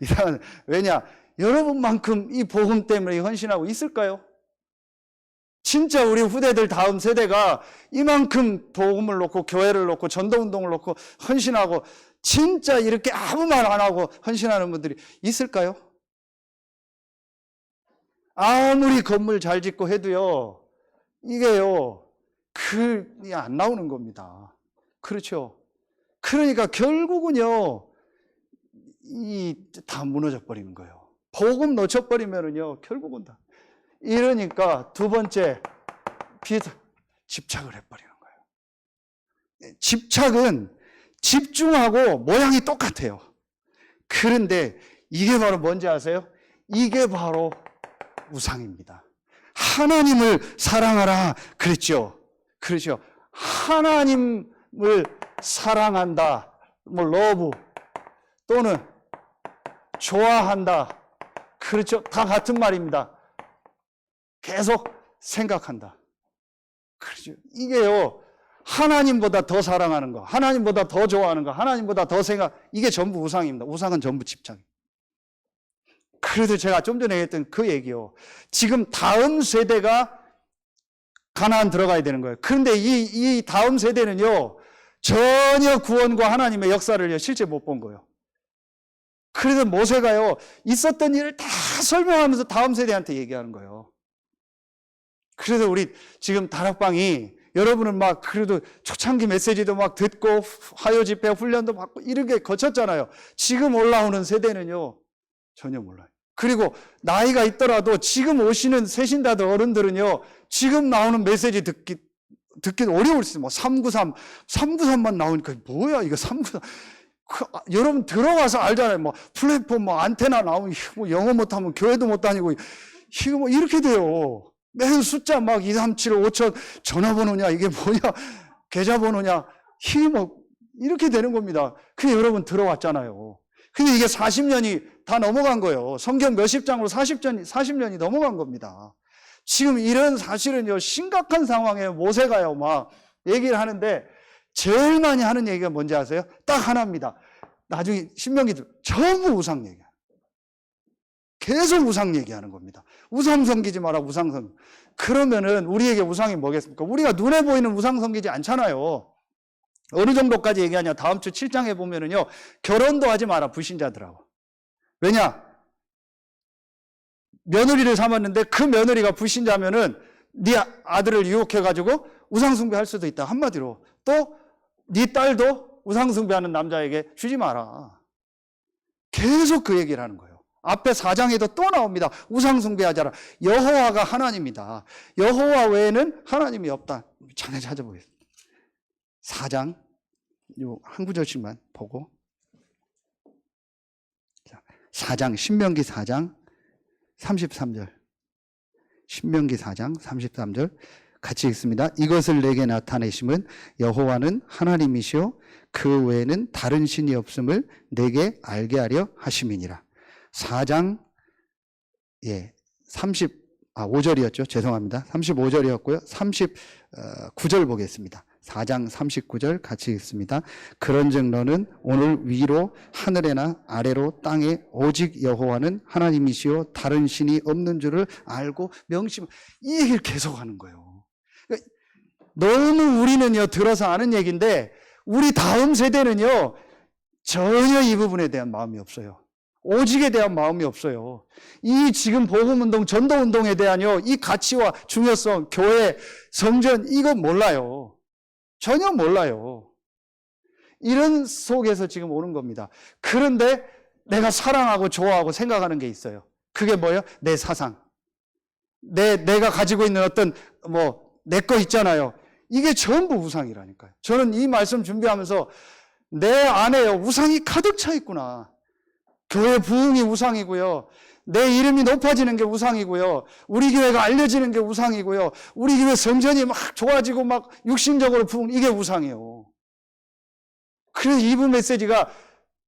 이상한. 왜냐? 여러분만큼 이 복음 때문에 헌신하고 있을까요? 진짜 우리 후대들 다음 세대가 이만큼 복음을 놓고 교회를 놓고 전도운동을 놓고 헌신하고 진짜 이렇게 아무 말 안 하고 헌신하는 분들이 있을까요? 아무리 건물 잘 짓고 해도요, 이게요, 그게 안 나오는 겁니다. 그렇죠? 그러니까 결국은요, 다 무너져 버리는 거예요. 복음 놓쳐버리면은요, 결국은 다. 이러니까 두 번째, 집착을 해버리는 거예요. 집착은 집중하고 모양이 똑같아요. 그런데 이게 바로 뭔지 아세요? 이게 바로 우상입니다. 하나님을 사랑하라 그랬죠. 그렇죠. 하나님을 사랑한다, 뭐 러브 또는 좋아한다, 그렇죠. 다 같은 말입니다. 계속 생각한다. 그렇죠. 이게요, 하나님보다 더 사랑하는 거, 하나님보다 더 좋아하는 거, 하나님보다 더 이게 전부 우상입니다. 우상은 전부 집착입니다. 그래도 제가 좀 전에 했던 그 얘기요, 지금 다음 세대가 가나안 들어가야 되는 거예요. 그런데 이 다음 세대는요, 전혀 구원과 하나님의 역사를 실제 못 본 거예요. 그래서 모세가요, 있었던 일을 다 설명하면서 다음 세대한테 얘기하는 거예요. 그래서 우리 지금 다락방이, 여러분은 막 그래도 초창기 메시지도 막 듣고 화요 집회 훈련도 받고 이렇게 거쳤잖아요. 지금 올라오는 세대는요, 전혀 몰라요. 그리고 나이가 있더라도 지금 오시는 세신다들 어른들은요, 지금 나오는 메시지 듣기 어려울 수 있어요. 뭐 393만 나오니까 뭐야 이거 393. 여러분 들어가서 알잖아요. 뭐 플랫폼 뭐 안테나 나오면 뭐 영어 못하면 교회도 못 다니고 이거 뭐 이렇게 돼요. 매일 숫자 막 2, 3, 7, 5천 전화번호냐 이게 뭐냐. 계좌번호냐, 뭐 이렇게 되는 겁니다. 근데 여러분 들어왔잖아요. 근데 이게 40년이 다 넘어간 거예요. 성경 몇십 장으로 40년이 넘어간 겁니다. 지금 이런 사실은요, 심각한 상황에 모세가요, 막 얘기를 하는데, 제일 많이 하는 얘기가 뭔지 아세요? 딱 하나입니다. 나중에 신명기도 전부 우상 얘기야. 계속 우상 얘기하는 겁니다. 우상 섬기지 마라, 우상 섬기. 그러면은 우리에게 우상이 뭐겠습니까? 우리가 눈에 보이는 우상 섬기지 않잖아요. 어느 정도까지 얘기하냐? 다음 주 7장에 보면은요, 결혼도 하지 마라, 불신자들하고. 왜냐? 며느리를 삼았는데 그 며느리가 불신자면은 네 아들을 유혹해가지고 우상숭배할 수도 있다. 한마디로. 또 네 딸도 우상숭배하는 남자에게 주지 마라. 계속 그 얘기를 하는 거예요. 앞에 4장에도 또 나옵니다. 우상숭배하자라. 여호와가 하나님이다. 여호와 외에는 하나님이 없다. 잠깐 찾아보겠습니다. 4장 요 한 구절씩만 보고. 4장 신명기 4장 33절. 신명기 4장 33절 같이 읽습니다. 이것을 내게 나타내심은 여호와는 하나님이시요 그 외에는 다른 신이 없음을 내게 알게 하려 하심이니라. 4장 5절이었죠. 죄송합니다. 35절이었고요. 39절 보겠습니다. 4장 39절 같이 읽습니다. 그런즉 너는 오늘 위로 하늘에나 아래로 땅에 오직 여호와는 하나님이시요 다른 신이 없는 줄을 알고 명심. 이 얘기를 계속하는 거예요. 너무 우리는요 들어서 아는 얘기인데 우리 다음 세대는요 전혀 이 부분에 대한 마음이 없어요. 오직에 대한 마음이 없어요. 이 지금 복음운동, 전도운동에 대한요 이 가치와 중요성, 교회, 성전 이거 몰라요. 전혀 몰라요. 이런 속에서 지금 오는 겁니다. 그런데 내가 사랑하고 좋아하고 생각하는 게 있어요. 그게 뭐예요? 내 사상. 내가 가지고 있는 어떤 내 거 있잖아요. 이게 전부 우상이라니까요. 저는 이 말씀 준비하면서 내 안에요 우상이 가득 차 있구나. 교회 부흥이 우상이고요. 내 이름이 높아지는 게 우상이고요. 우리 교회가 알려지는 게 우상이고요. 우리 교회 성전이 막 좋아지고 막 육신적으로 부흥, 이게 우상이에요. 그래서 이부 메시지가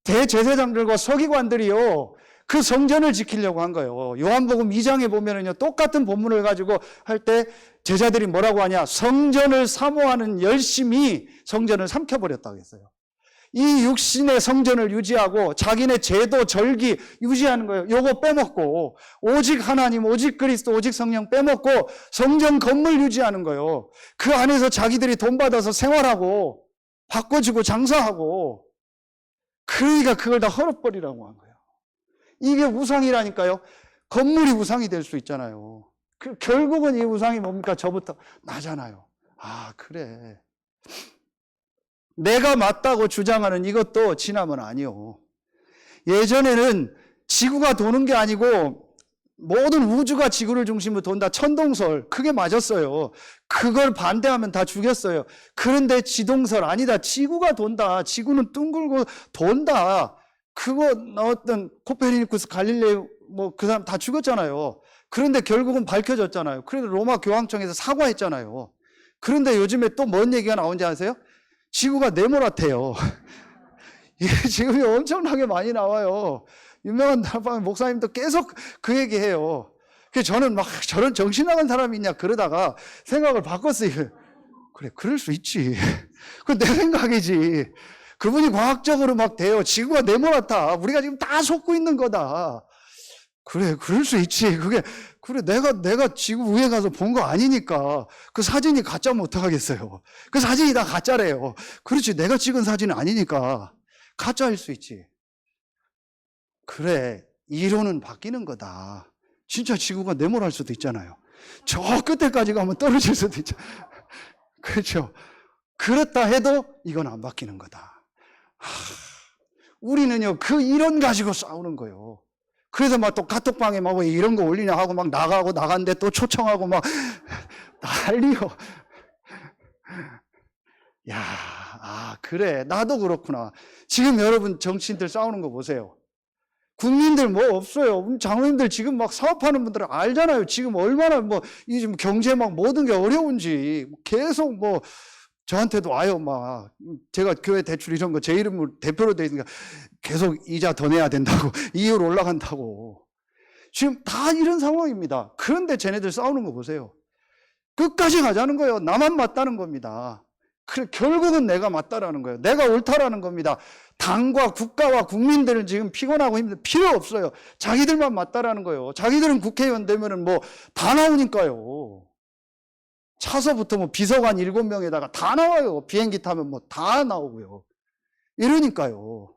대제사장들과 서기관들이요 그 성전을 지키려고 한 거예요. 요한복음 2장에 보면은요 똑같은 본문을 가지고 할 때 제자들이 뭐라고 하냐, 성전을 사모하는 열심이 성전을 삼켜버렸다고 했어요. 이 육신의 성전을 유지하고 자기네 제도, 절기 유지하는 거예요. 요거 빼먹고 오직 하나님, 오직 그리스도, 오직 성령 빼먹고 성전 건물 유지하는 거예요. 그 안에서 자기들이 돈 받아서 생활하고 바꿔주고 장사하고, 그러니까 그걸 다 헐어버리라고 한 거예요. 이게 우상이라니까요. 건물이 우상이 될 수 있잖아요. 결국은 이 우상이 뭡니까? 저부터 나잖아요. 아, 그래. 내가 맞다고 주장하는 이것도 지나면 아니요. 예전에는 지구가 도는 게 아니고 모든 우주가 지구를 중심으로 돈다. 천동설. 그게 맞았어요. 그걸 반대하면 다 죽였어요. 그런데 지동설 아니다. 지구가 돈다. 지구는 둥글고 돈다. 그거 어떤 코페르니쿠스, 갈릴레오 그 사람 다 죽었잖아요. 그런데 결국은 밝혀졌잖아요. 그래서 로마 교황청에서 사과했잖아요. 그런데 요즘에 또 뭔 얘기가 나온지 아세요? 지구가 네모나대요. 이게 지금 엄청나게 많이 나와요. 유명한 목사님도 계속 그 얘기해요. 그래서 저는 막 저런 정신 나간 사람이 있냐 그러다가 생각을 바꿨어요. 그래, 그럴 수 있지. 그건 내 생각이지. 그분이 과학적으로 막 돼요. 지구가 네모나다. 우리가 지금 다 속고 있는 거다. 그래, 그럴 수 있지. 그래, 내가 지구 위에 가서 본 거 아니니까. 그 사진이 가짜면 어떡하겠어요. 그 사진이 다 가짜래요. 그렇지, 내가 찍은 사진은 아니니까. 가짜일 수 있지. 그래, 이론은 바뀌는 거다. 진짜 지구가 네모날 수도 있잖아요. 저 끝에까지 가면 떨어질 수도 있잖아요. 그렇죠. 그렇다 해도 이건 안 바뀌는 거다. 우리는요, 그 이론 가지고 싸우는 거예요. 그래서 막 또 카톡방에 막 왜 이런 거 올리냐 하고 막 나갔는데 또 초청하고 막 난리요. 야, 그래. 나도 그렇구나. 지금 여러분 정치인들 싸우는 거 보세요. 국민들 뭐 없어요. 장로님들 지금 막 사업하는 분들은 알잖아요. 지금 얼마나 이 지금 경제 막 모든 게 어려운지 계속 저한테도 와요. 막 제가 교회 대출 이런 거 제 이름으로 대표로 돼 있으니까 계속 이자 더 내야 된다고 이율 올라간다고. 지금 다 이런 상황입니다. 그런데 쟤네들 싸우는 거 보세요. 끝까지 가자는 거예요. 나만 맞다는 겁니다. 그래, 결국은 내가 맞다라는 거예요. 내가 옳다라는 겁니다. 당과 국가와 국민들은 지금 피곤하고 힘들 필요 없어요. 자기들만 맞다라는 거예요. 자기들은 국회의원 되면은 뭐 다 나오니까요. 차서부터 뭐 비서관 7명에다가 다 나와요. 비행기 타면 뭐 다 나오고요. 이러니까요.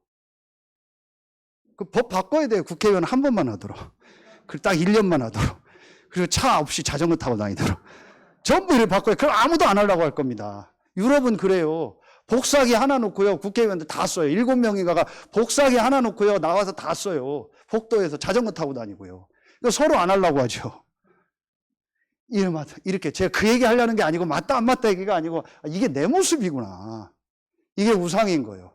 그 법 바꿔야 돼요. 국회의원 한 번만 하도록. 그리고 딱 1년만 하도록. 그리고 차 없이 자전거 타고 다니도록. 전부 이렇게 바꿔요. 그럼 아무도 안 하려고 할 겁니다. 유럽은 그래요. 복사기 하나 놓고요. 국회의원들 다 써요. 7명인가가 복사기 하나 놓고요. 나와서 다 써요. 복도에서 자전거 타고 다니고요. 서로 안 하려고 하죠. 이렇게 제가 그 얘기 하려는 게 아니고 맞다 안 맞다 얘기가 아니고 이게 내 모습이구나. 이게 우상인 거예요.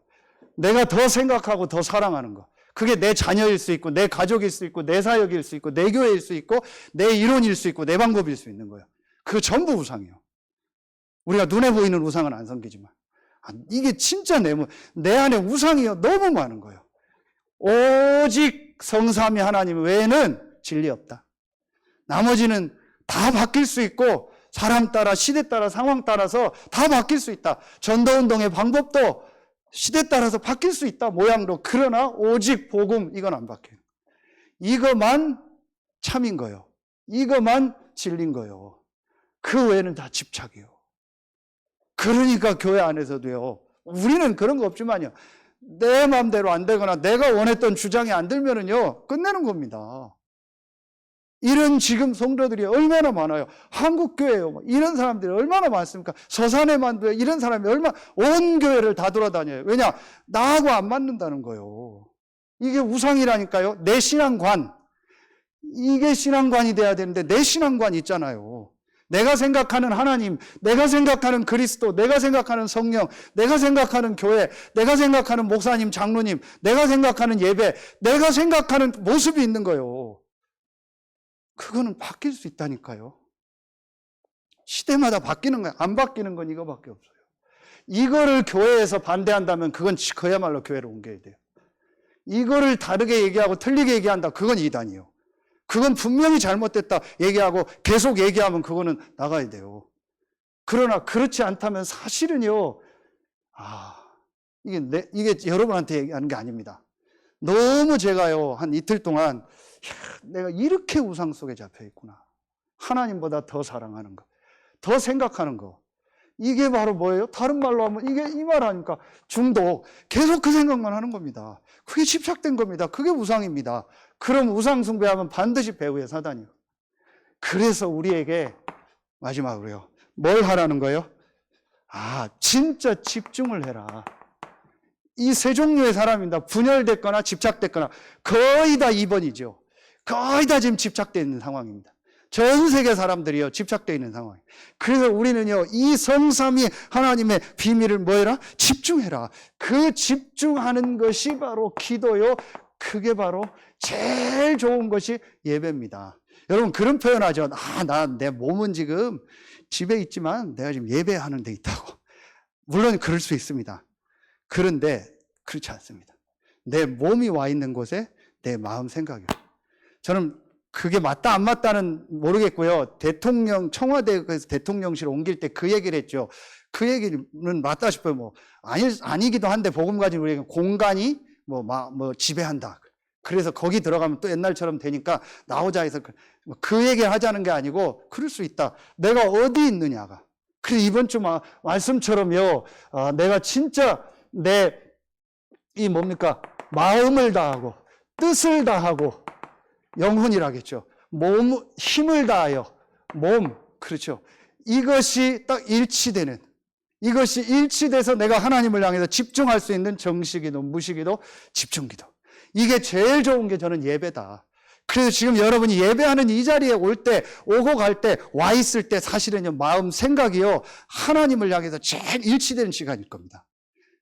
내가 더 생각하고 더 사랑하는 거. 그게 내 자녀일 수 있고 내 가족일 수 있고 내 사역일 수 있고 내 교회일 수 있고 내 이론일 수 있고 내 방법일 수 있는 거예요. 그거 전부 우상이에요. 우리가 눈에 보이는 우상은 안 섬기지만 이게 진짜 내 안에 우상이 너무 많은 거예요. 오직 성삼위 하나님 외에는 진리 없다. 나머지는 다 바뀔 수 있고 사람 따라 시대 따라 상황 따라서 다 바뀔 수 있다. 전도운동의 방법도 시대 따라서 바뀔 수 있다. 모양도. 그러나 오직 복음 이건 안 바뀌어요. 이것만 참인 거예요. 이것만 진리인 거예요. 그 외에는 다 집착이에요. 그러니까 교회 안에서도요. 우리는 그런 거 없지만요. 내 마음대로 안 되거나 내가 원했던 주장이 안 들면은요. 끝내는 겁니다. 이런 지금 성도들이 얼마나 많아요. 한국교회요. 이런 사람들이 얼마나 많습니까? 서산에만도 이런 사람이 온 교회를 다 돌아다녀요. 왜냐? 나하고 안 맞는다는 거예요. 이게 우상이라니까요. 내 신앙관. 이게 신앙관이 돼야 되는데 내 신앙관 있잖아요. 내가 생각하는 하나님, 내가 생각하는 그리스도, 내가 생각하는 성령, 내가 생각하는 교회, 내가 생각하는 목사님, 장로님, 내가 생각하는 예배, 내가 생각하는 모습이 있는 거예요. 그거는 바뀔 수 있다니까요. 시대마다 바뀌는 거야. 안 바뀌는 건 이거밖에 없어요. 이거를 교회에서 반대한다면 그건 그야말로 교회로 옮겨야 돼요. 이거를 다르게 얘기하고 틀리게 얘기한다. 그건 이단이에요. 그건 분명히 잘못됐다 얘기하고 계속 얘기하면 그거는 나가야 돼요. 그러나 그렇지 않다면 사실은요. 이게 여러분한테 얘기하는 게 아닙니다. 너무 제가요 한 이틀 동안 내가 이렇게 우상 속에 잡혀 있구나. 하나님보다 더 사랑하는 거, 더 생각하는 거. 이게 바로 뭐예요? 다른 말로 하면 이게 이 말 하니까 중독. 계속 그 생각만 하는 겁니다. 그게 집착된 겁니다. 그게 우상입니다. 그럼 우상 숭배하면 반드시 배후에 사단이요. 그래서 우리에게 마지막으로요. 뭘 하라는 거예요? 진짜 집중을 해라. 이 세 종류의 사람입니다. 분열됐거나 집착됐거나 거의 다 2번이죠. 거의 다 지금 집착되어 있는 상황입니다. 전 세계 사람들이요 집착되어 있는 상황이에요. 그래서 우리는요 이 성삼위 하나님의 비밀을 뭐해라? 집중해라. 그 집중하는 것이 바로 기도요. 그게 바로 제일 좋은 것이 예배입니다. 여러분 그런 표현하죠. 내 몸은 지금 집에 있지만 내가 지금 예배하는 데 있다고. 물론 그럴 수 있습니다. 그런데 그렇지 않습니다. 내 몸이 와 있는 곳에 내 마음 생각이요. 저는 그게 맞다 안 맞다는 모르겠고요. 청와대에서 대통령실 옮길 때 그 얘기를 했죠. 그 얘기는 맞다 싶어요. 아니기도 한데 복음 가진 우리에게 공간이 지배한다. 그래서 거기 들어가면 또 옛날처럼 되니까 나오자 해서 그 얘기를 하자는 게 아니고 그럴 수 있다. 내가 어디 있느냐가. 그래서 이번 주 말씀처럼요. 내가 진짜 마음을 다하고 뜻을 다하고 영혼이라겠죠. 힘을 다하여 그렇죠. 이것이 딱 일치되는, 이것이 일치돼서 내가 하나님을 향해서 집중할 수 있는 정시기도, 무시기도, 집중기도. 이게 제일 좋은 게 저는 예배다. 그래서 지금 여러분이 예배하는 이 자리에 오고 갈 때, 와 있을 때 사실은요, 마음 생각이요, 하나님을 향해서 제일 일치되는 시간일 겁니다.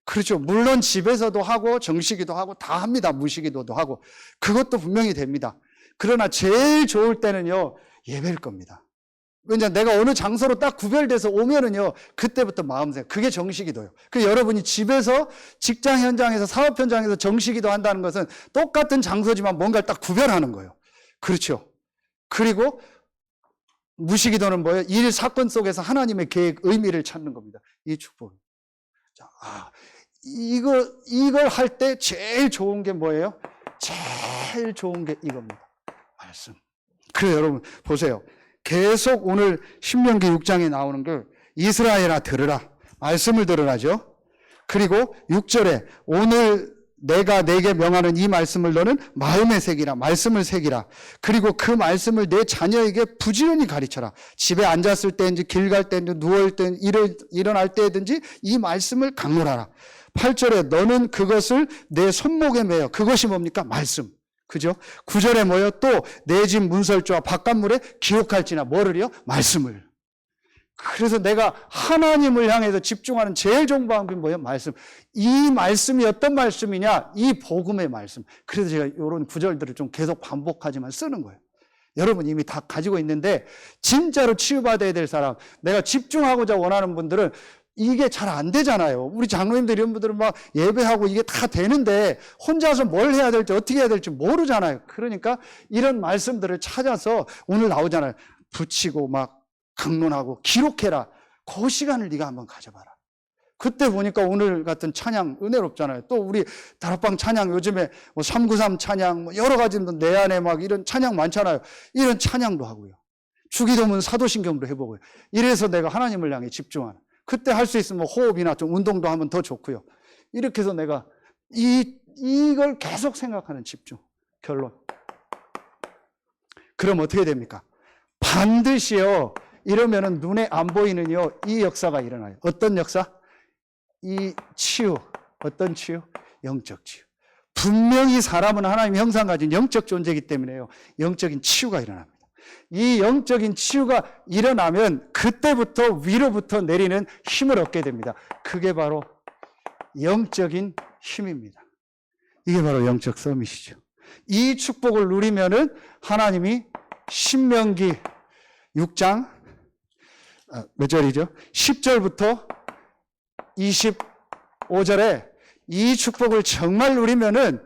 그렇죠. 물론 집에서도 하고, 정시기도 하고, 다 합니다. 무시기도도 하고. 그것도 분명히 됩니다. 그러나 제일 좋을 때는요, 예배일 겁니다. 왜냐 내가 어느 장소로 딱 구별돼서 오면은요 그때부터 마음생 그게 정시기도예요. 그 여러분이 집에서 직장 현장에서 사업 현장에서 정시기도 한다는 것은 똑같은 장소지만 뭔가를 딱 구별하는 거예요. 그렇죠. 그리고 무시기도는 뭐예요? 일 사건 속에서 하나님의 계획 의미를 찾는 겁니다. 이 축복. 자, 이걸 할 때 제일 좋은 게 뭐예요? 제일 좋은 게 이겁니다. 말씀. 그래요, 여러분 보세요. 계속 오늘 신명기 6장에 나오는 게 이스라엘아 들으라. 말씀을 들으라죠. 그리고 6절에 오늘 내가 내게 명하는 이 말씀을 너는 마음에 새기라. 말씀을 새기라. 그리고 그 말씀을 내 자녀에게 부지런히 가르쳐라. 집에 앉았을 때인지 길 갈 때인지 누워있을 때 일어날 때든지 이 말씀을 강론하라. 8절에 너는 그것을 내 손목에 매어. 그것이 뭡니까? 말씀. 그죠? 9절에 뭐요? 또 내 집 문설주와 바깥문에 기록할지나 뭐를요? 말씀을. 그래서 내가 하나님을 향해서 집중하는 제일 좋은 방법이 뭐예요? 말씀. 이 말씀이 어떤 말씀이냐? 이 복음의 말씀. 그래서 제가 이런 구절들을 좀 계속 반복하지만 쓰는 거예요. 여러분 이미 다 가지고 있는데 진짜로 치유받아야 될 사람, 내가 집중하고자 원하는 분들은 이게 잘 안 되잖아요. 우리 장로님들 이런 분들은 막 예배하고 이게 다 되는데 혼자서 뭘 해야 될지 어떻게 해야 될지 모르잖아요. 그러니까 이런 말씀들을 찾아서 오늘 나오잖아요. 붙이고 막 강론하고 기록해라. 그 시간을 네가 한번 가져봐라. 그때 보니까 오늘 같은 찬양 은혜롭잖아요. 또 우리 다락방 찬양 요즘에 뭐 393 찬양 뭐 여러 가지 내 안에 막 이런 찬양 많잖아요. 이런 찬양도 하고요. 주기도문 사도신경도 해보고요. 이래서 내가 하나님을 향해 집중하는. 그때 할 수 있으면 호흡이나 좀 운동도 하면 더 좋고요. 이렇게 해서 내가 이걸 계속 생각하는 집중. 결론. 그럼 어떻게 됩니까? 반드시요. 이러면은 눈에 안 보이는요. 이 역사가 일어나요. 어떤 역사? 이 치유. 어떤 치유? 영적 치유. 분명히 사람은 하나님의 형상 가진 영적 존재이기 때문에요. 영적인 치유가 일어납니다. 이 영적인 치유가 일어나면 그때부터 위로부터 내리는 힘을 얻게 됩니다. 그게 바로 영적인 힘입니다. 이게 바로 영적 서밋이죠. 이 축복을 누리면은 하나님이 신명기 6장 몇 절이죠? 10절부터 25절에 이 축복을 정말 누리면은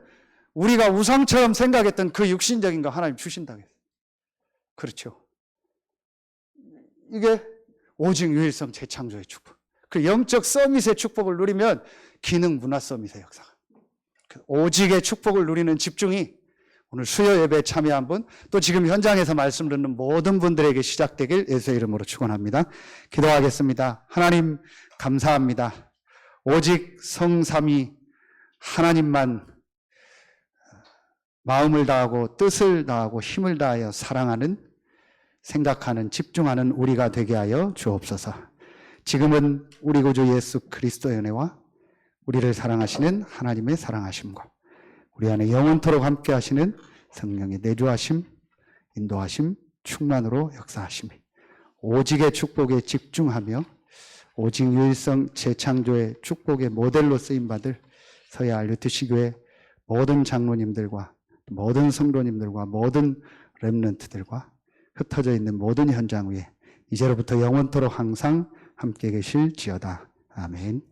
우리가 우상처럼 생각했던 그 육신적인 거 하나님 주신다고 했어요. 그렇죠. 이게 오직 유일성 재창조의 축복. 그 영적 서밋의 축복을 누리면 기능 문화 서밋의 역사가. 그 오직의 축복을 누리는 집중이 오늘 수요 예배에 참여한 분, 또 지금 현장에서 말씀 듣는 모든 분들에게 시작되길 예수의 이름으로 축원합니다. 기도하겠습니다. 하나님 감사합니다. 오직 성삼위 하나님만 마음을 다하고 뜻을 다하고 힘을 다하여 사랑하는, 생각하는, 집중하는 우리가 되게 하여 주옵소서. 지금은 우리 구주 예수 그리스도의 은혜와 우리를 사랑하시는 하나님의 사랑하심과 우리 안에 영원토록 함께 하시는 성령의 내주하심, 인도하심, 충만으로 역사하심이 오직의 축복에 집중하며 오직 유일성 재창조의 축복의 모델로 쓰임받을 서해 알루트시교회 모든 장로님들과 모든 성도님들과 모든 렘넌트들과 흩어져 있는 모든 현장 위에 이제로부터 영원토록 항상 함께 계실지어다. 아멘.